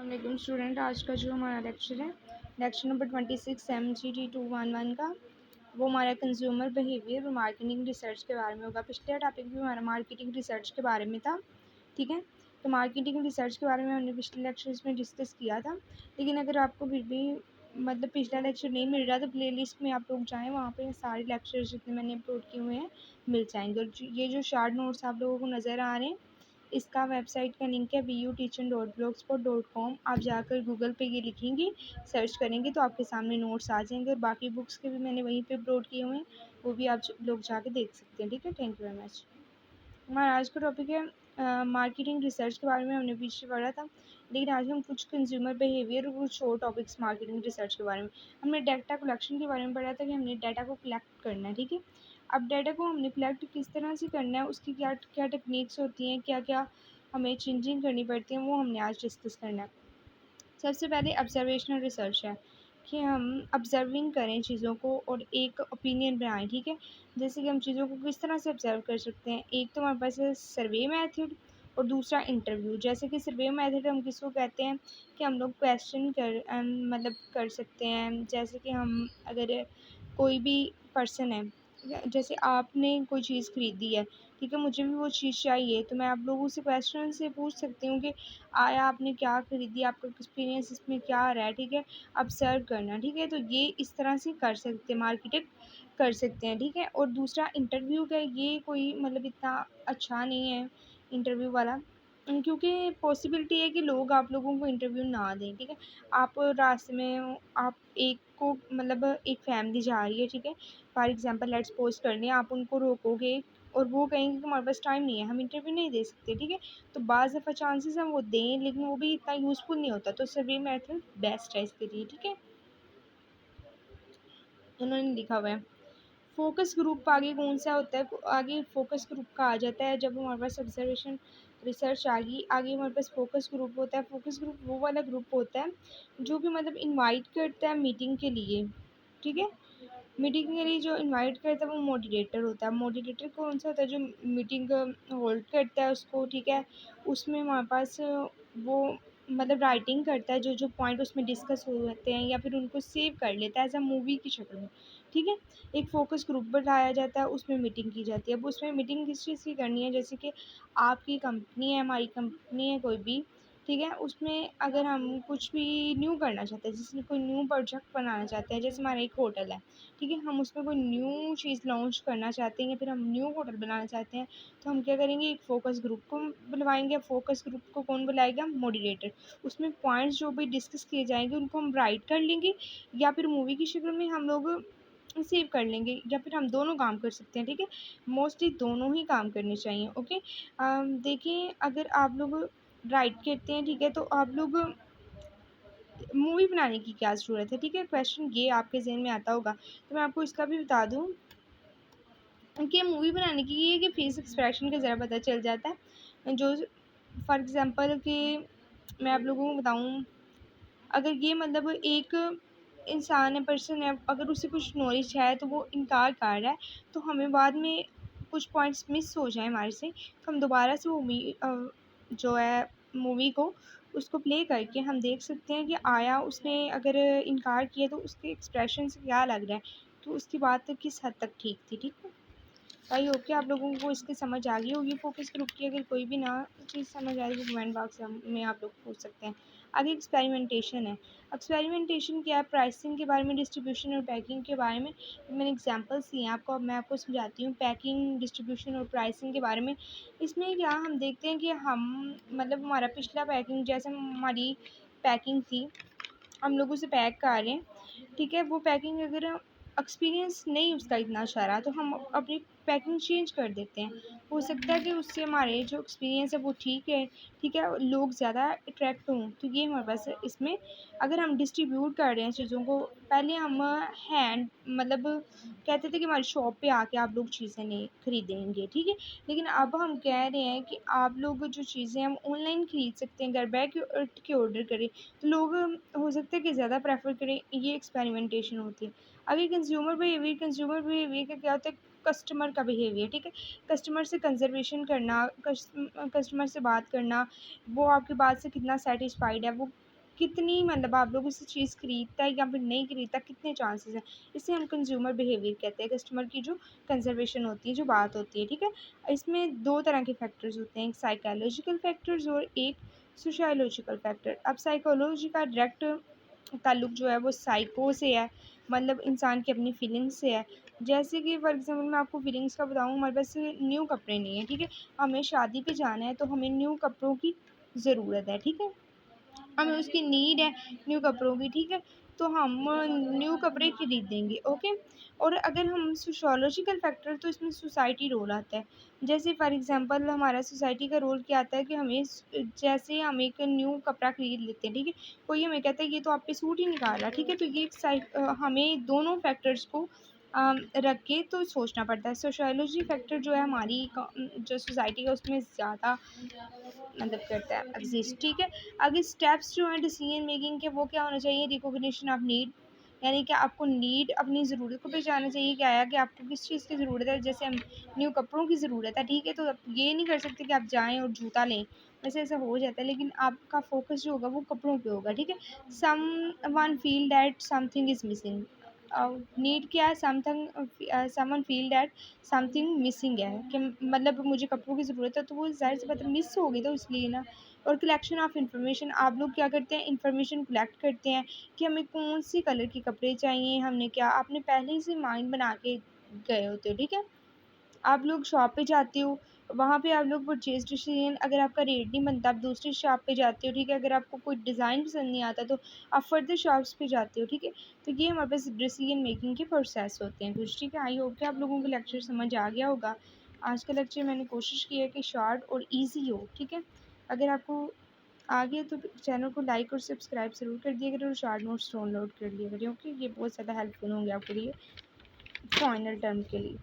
वालेकुम स्टूडेंट। आज का जो हमारा लेक्चर है लेक्चर नंबर 26 MGT 211 का, वो हमारा कंज्यूमर बिहेवियर और मार्केटिंग रिसर्च के बारे में होगा। पिछला टॉपिक भी हमारा मार्केटिंग रिसर्च के बारे में था, ठीक है। तो मार्केटिंग रिसर्च के बारे में हमने पिछले लेक्चर्स में डिस्कस किया था, लेकिन अगर आपको फिर भी मतलब पिछला लेक्चर नहीं मिल रहा तो प्लेलिस्ट में आप लोग जाएँ, वहाँ पे सारे लेक्चर्स जितने मैंने अपलोड किए हुए हैं मिल जाएंगे। और ये जो शार्ट नोट्स आप लोगों को नज़र आ रहे हैं, इसका वेबसाइट का लिंक है VUteaching.blogspot.com। आप जाकर गूगल पे ये लिखेंगी, सर्च करेंगे तो आपके सामने नोट्स आ जाएंगे। और बाकी बुक्स के भी मैंने वहीं पे अपलोड किए हुए हैं, वो भी आप लोग जाके देख सकते हैं, ठीक है। Thank you very much. हमारा आज का टॉपिक है मार्केटिंग रिसर्च के बारे में। हमने पीछे पढ़ा था, लेकिन आज हम कुछ कंज्यूमर बिहेवियर और कुछ और टॉपिक्स मार्केटिंग रिसर्च के बारे में। हमने डाटा कलेक्शन के बारे में पढ़ा था कि हमने डाटा को कलेक्ट करना है, ठीक है। अब डाटा को हमने कलेक्ट किस तरह से करना है, उसकी क्या क्या टेक्निक्स होती हैं, क्या क्या हमें चेंजिंग करनी पड़ती है, वो हमने आज डिस्कस करना है। सबसे पहले ऑब्जर्वेशनल रिसर्च है कि हम ऑब्जर्विंग करें चीज़ों को और एक ओपिनियन बनाएं, ठीक है। जैसे कि हम चीज़ों को किस तरह से ऑब्जर्व कर सकते हैं। एक तो हमारे पास है सर्वे मेथड और दूसरा इंटरव्यू। जैसे कि सर्वे मेथड हम किसको कहते हैं कि हम लोग क्वेश्चन मतलब कर सकते हैं। जैसे कि हम अगर कोई भी पर्सन है, जैसे आपने कोई चीज़ खरीदी है, ठीक है, मुझे भी वो चीज़ चाहिए, तो मैं आप लोगों से क्वेश्चन से पूछ सकती हूँ कि आया आपने क्या खरीदी, आपका एक्सपीरियंस इसमें क्या आ रहा है, ठीक है। ऑब्जर्व करना, ठीक है। तो ये इस तरह से कर सकते हैं, मार्केटिंग कर सकते हैं, ठीक है। और दूसरा इंटरव्यू का, ये कोई मतलब इतना अच्छा नहीं है इंटरव्यू वाला, क्योंकि पॉसिबिलिटी है कि लोग आप लोगों को इंटरव्यू ना दें, ठीक है। आप रास्ते में आप एक को मतलब एक फैमिली जा रही है, ठीक है, फॉर एग्जांपल लेट्स पोस्ट कर लें, आप उनको रोकोगे और वो कहेंगे कि हमारे पास टाइम नहीं है, हम इंटरव्यू नहीं दे सकते, ठीक है। तो बाज़ दफ़ा चांसेस हम वो दें, लेकिन वो भी इतना यूज़फुल नहीं होता। तो सर्वे मेथड बेस्ट है इसके लिए, ठीक है। उन्होंने लिखा हुआ है फोकस ग्रुप आगे कौन सा होता है। आगे फोकस ग्रुप का आ जाता है जब हमारे पास ऑब्जर्वेशन रिसर्च आ गई, आगे हमारे पास फोकस ग्रुप होता है। फोकस ग्रुप वो वाला ग्रुप होता है जो कि मतलब इनवाइट करता है मीटिंग के लिए, ठीक है। मीटिंग के लिए जो इनवाइट करता है वो मोटिवेटर होता है। मोटिवेटर कौन सा होता है, जो मीटिंग होल्ड करता है उसको, ठीक है। उसमें हमारे पास वो मतलब राइटिंग करता है, जो जो पॉइंट उसमें डिस्कस होते हैं, या फिर उनको सेव कर लेता है एज अ मूवी की शक्ल में, ठीक है। एक फ़ोकस ग्रुप बनाया जाता है, उसमें मीटिंग की जाती है। अब उसमें मीटिंग किस चीज़ की करनी है, जैसे कि आपकी कंपनी है, हमारी कंपनी है कोई भी, ठीक है। उसमें अगर हम कुछ भी न्यू करना चाहते हैं, जैसे कोई न्यू प्रोजेक्ट बनाना चाहते हैं, जैसे हमारा एक होटल है, ठीक है, हम उसमें कोई न्यू चीज़ लॉन्च करना चाहते हैं या फिर हम न्यू होटल बनाना चाहते हैं, तो हम क्या करेंगे, एक फ़ोकस ग्रुप को बुलवाएँगे। फ़ोकस ग्रुप को कौन बुलाएगा, मॉडरेटर। उसमें पॉइंट्स जो भी डिस्कस किए जाएँगे उनको हम राइट कर लेंगे, या फिर मूवी की शक्ल में हम लोग सेव कर लेंगे, या फिर हम दोनों काम कर सकते हैं, ठीक है। मोस्टली दोनों ही काम करने चाहिए, ओके। देखिए, अगर आप लोग राइट करते हैं, ठीक है, तो आप लोग मूवी बनाने की क्या ज़रूरत है, ठीक है। क्वेश्चन ये आपके ज़हन में आता होगा, तो मैं आपको इसका भी बता दूँ कि मूवी बनाने की ये है कि फेस एक्सप्रेशन का ज़रा पता चल जाता है। जो फॉर एग्ज़ाम्पल कि मैं आप लोगों को बताऊँ, अगर ये मतलब एक इंसान है, पर्सन है, अगर उसे कुछ नॉलेज है तो वो इनकार कर रहा है, तो हमें बाद में कुछ पॉइंट्स मिस हो जाए हमारे से, तो हम दोबारा से वो जो है मूवी को उसको प्ले करके हम देख सकते हैं कि आया उसने अगर इनकार किया तो उसके एक्सप्रेशन से क्या लग रहा है, तो उसकी बात किस हद तक ठीक थी, ठीक है। आई होप कि आप लोगों को इसकी समझ आ गई होगी फोकस ग्रुप की। अगर कोई भी ना चीज़ समझ आ रही है तो कमेंट बॉक्स में आप लोग पूछ सकते हैं। आगे एक्सपेरिमेंटेशन है। एक्सपेरिमेंटेशन क्या है, प्राइसिंग के बारे में, डिस्ट्रीब्यूशन और पैकिंग के बारे में मैंने एग्जांपल्स दिए हैं आपको। अब मैं आपको समझाती हूँ पैकिंग, डिस्ट्रीब्यूशन और प्राइसिंग के बारे में। इसमें क्या हम देखते हैं कि हम मतलब हमारा पिछला पैकिंग, जैसे हमारी पैकिंग थी, हम लोग उसे पैक कर रहे हैं, ठीक है। वो पैकिंग अगर एक्सपीरियंस नहीं उसका इतना अच्छा रहा तो हम अपनी पैकिंग चेंज कर देते हैं। हो सकता है कि उससे हमारे जो एक्सपीरियंस है वो ठीक है, ठीक है, लोग ज़्यादा अट्रैक्ट हों। तो ये हमारे पास इसमें अगर हम डिस्ट्रीब्यूट कर रहे हैं चीज़ों को, पहले हम हैंड मतलब कहते थे कि हमारी शॉप पे आके आप लोग चीज़ें नहीं खरीदेंगे, ठीक है। लेकिन अब हम कह रहे हैं कि आप लोग जो चीज़ें हम ऑनलाइन खरीद सकते हैं, घर बैठ के ऑर्डर करें, तो लोग हो सकता है कि ज़्यादा प्रेफर करें। ये एक्सपेरिमेंटेशन होती है। आगे कंज्यूमर बिहेवियर का क्या होता है, कस्टमर का बिहेवियर, ठीक है। कस्टमर से कंजर्वेशन करना, कस्टमर से बात करना, वो आपकी बात से कितना सेटिस्फाइड है, वो कितनी मतलब आप लोग उस चीज़ खरीदता है या फिर नहीं खरीदता, कितने चांसेस हैं। इसे हम कंज्यूमर बिहेवियर कहते हैं, कस्टमर की जो कंजर्वेशन होती है, जो बात होती है, ठीक है। इसमें दो तरह के फैक्टर्स होते हैं, एक साइकोलॉजिकल फैक्टर्स और एक सोशियोलॉजिकल फैक्टर। अब साइकोलॉजी का डायरेक्ट ताल्लुक जो है वो साइको से है, मतलब इंसान की अपनी फीलिंग्स से है। जैसे कि फॉर एग्जांपल मैं आपको फीलिंग्स का बताऊँ, हमारे पास न्यू कपड़े नहीं है, ठीक है। हमें शादी पे जाना है तो हमें न्यू कपड़ों की ज़रूरत है, ठीक है। हमें उसकी नीड है न्यू कपड़ों की, ठीक है। तो हम न्यू कपड़े खरीदेंगे, ओके। और अगर हम सोशियोलॉजिकल फैक्टर, तो इसमें सोसाइटी रोल आता है। जैसे फॉर एग्जांपल हमारा सोसाइटी का रोल क्या आता है कि हमें जैसे हम एक न्यू कपड़ा खरीद लेते हैं, ठीक है। कोई हमें कहता है ये तो आप पे सूट ही नहीं कर रहा, ठीक है। तो ये एक हमें दोनों फैक्टर्स को रख के तो सोचना पड़ता है। सोशियोलॉजी फैक्टर जो है हमारी जो सोसाइटी है उसमें ज़्यादा मतलब करता है एग्जिस्ट, ठीक है। आगे स्टेप्स जो हैं डिसीजन मेकिंग के, वो क्या होना चाहिए, रिकॉग्निशन ऑफ नीड, यानी कि आपको नीड अपनी ज़रूरत को पहचानना चाहिए क्या है कि आपको किस चीज़ की ज़रूरत है। जैसे हम न्यू कपड़ों की ज़रूरत है, ठीक है। तो आप ये नहीं कर सकते कि आप जाएं और जूता लें, वैसे ऐसा हो जाता है, लेकिन आपका फोकस जो होगा वो कपड़ों पे होगा, ठीक है। Someone feel that something is missing, need क्या है, someone feel that something missing है कि मतलब मुझे कपड़ों की ज़रूरत है, तो वो ज़ाहिर सी बात है मिस होगी तो इसलिए ना। और कलेक्शन ऑफ इंफॉर्मेशन, आप लोग क्या करते हैं, इंफॉर्मेशन कलेक्ट करते हैं कि हमें कौन सी कलर के कपड़े चाहिए, हमने क्या, आपने पहले से माइंड बना के गए होते हो, ठीक है। आप लोग शॉप पे जाते हो, वहाँ पे आप लोग परचेज डिसीजन, अगर आपका रेट नहीं बनता आप दूसरी शॉप पे जाते हो, ठीक है। अगर आपको कोई डिज़ाइन पसंद नहीं आता तो आप फर्दर शॉप्स पे जाते हो, ठीक है। तो ये हमारे पास डिसीजन मेकिंग के प्रोसेस होते हैं कुछ, ठीक है। आई होप कि आप लोगों को लेक्चर समझ आ गया होगा। आज का लेक्चर मैंने कोशिश की है कि शॉर्ट और ईजी हो, ठीक है। अगर आपको आ गया तो चैनल को लाइक और सब्सक्राइब ज़रूर कर दिया करें और शॉर्ट नोट्स डाउनलोड कर लिया करें, ओके। ये बहुत ज़्यादा हेल्पफुल होंगे आपके लिए फाइनल टर्म के लिए।